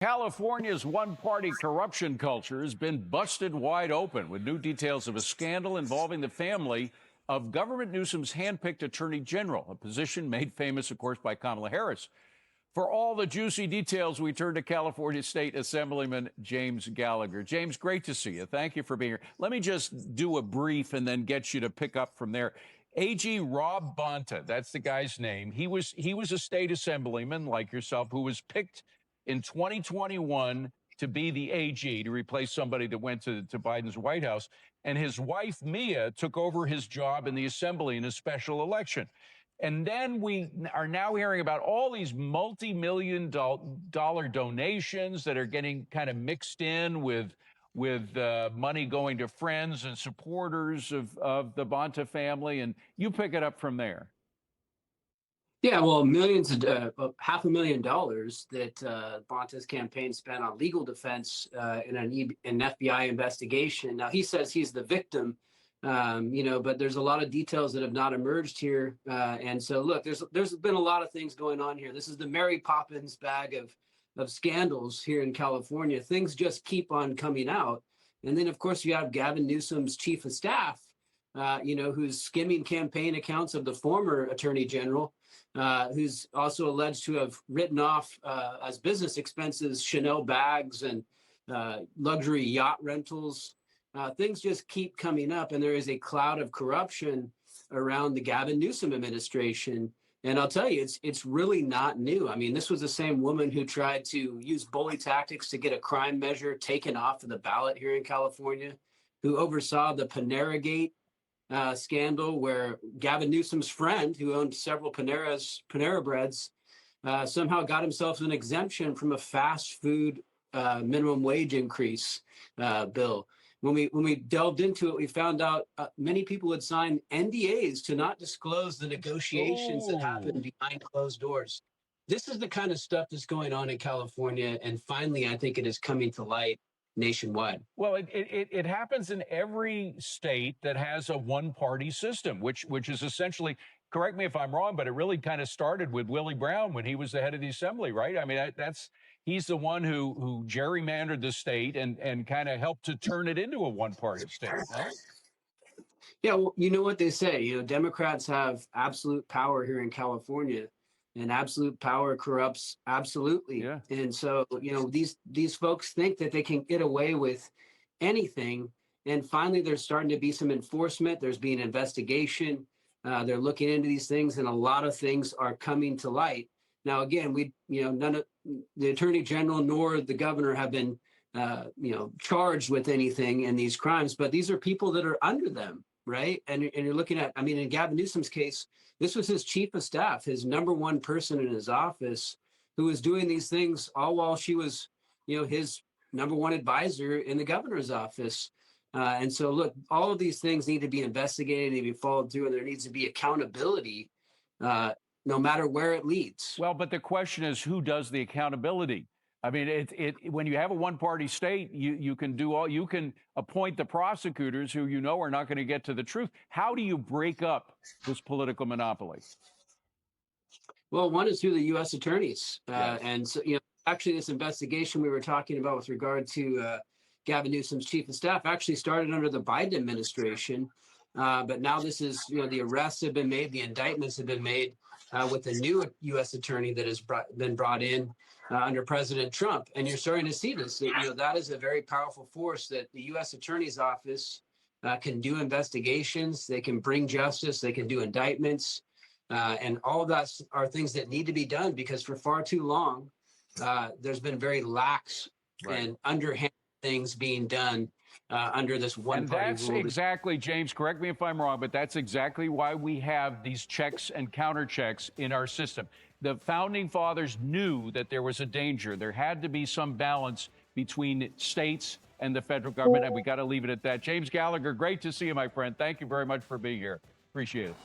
California's one-party corruption culture has been busted wide open with new details of a scandal involving the family of Governor Newsom's handpicked attorney general, a position made famous, of course, by Kamala Harris. For all the juicy details, we turn to California State Assemblyman James Gallagher. James, great to see you. Thank you for being here. Let me just do a brief and then get you to pick up from there. AG Rob Bonta, that's the guy's name. He was a state assemblyman like yourself who was picked in 2021 to be the AG, to replace somebody that went to Biden's White House. And his wife, Mia, took over his job in the assembly in a special election. And then we are now hearing about all these multi-million dollar donations that are getting kind of mixed in with money going to friends and supporters of the Bonta family. And you pick it up from there. Yeah, well, millions of $500,000 that Bonta's campaign spent on legal defense in an FBI investigation. Now, he says he's the victim, but there's a lot of details that have not emerged here. And so, look, there's been a lot of things going on here. This is the Mary Poppins bag of scandals here in California. Things just keep on coming out. And then, of course, you have Gavin Newsom's chief of staff, who's skimming campaign accounts of the former attorney general. Who's also alleged to have written off as business expenses Chanel bags and luxury yacht rentals. Things just keep coming up, and there is a cloud of corruption around the Gavin Newsom administration. And I'll tell you, it's really not new. I mean, this was the same woman who tried to use bully tactics to get a crime measure taken off of the ballot here in California, who oversaw the Panera-gate scandal, where Gavin Newsom's friend, who owned several Panera Breads, somehow got himself an exemption from a fast food minimum wage increase bill. When we delved into it, we found out many people had signed NDAs to not disclose the negotiations that happened behind closed doors. This is the kind of stuff that's going on in California, and finally, I think it is coming to light nationwide. Well, it happens in every state that has a one-party system, which is essentially, correct me if I'm wrong, but it really kind of started with Willie Brown when he was the head of the assembly, right? I mean, he's the one who gerrymandered the state and kind of helped to turn it into a one-party state, right? Yeah, well, you know what they say, Democrats have absolute power here in California. And absolute power corrupts absolutely. Yeah. And so, these folks think that they can get away with anything. And finally, there's starting to be some enforcement. There's being investigation. They're looking into these things, and a lot of things are coming to light. Now, again, none of the attorney general nor the governor have been, charged with anything in these crimes, but these are people that are under them. Right. And you're looking at, in Gavin Newsom's case, this was his chief of staff, his number one person in his office, who was doing these things all while she was, his number one advisor in the governor's office. And so, look, all of these things need to be investigated, need to be followed through, and there needs to be accountability no matter where it leads. Well, but the question is, who does the accountability? I mean, when you have a one-party state, you can appoint the prosecutors who are not going to get to the truth. How do you break up this political monopoly? Well, one is through the U.S. attorneys, Yes. And so actually, this investigation we were talking about with regard to Gavin Newsom's chief of staff actually started under the Biden administration, but now this is the arrests have been made, the indictments have been made with a new U.S. attorney that has been brought in under President Trump. And you're starting to see this. That is a very powerful force that the U.S. Attorney's Office can do investigations. They can bring justice. They can do indictments. And all of that are things that need to be done, because for far too long, there's been very lax and underhand things being done under this one-party rule. And that's exactly, James, correct me if I'm wrong, but that's exactly why we have these checks and counterchecks in our system. The founding fathers knew that there was a danger. There had to be some balance between states and the federal government, and we got to leave it at that. James Gallagher, great to see you, my friend. Thank you very much for being here. Appreciate it.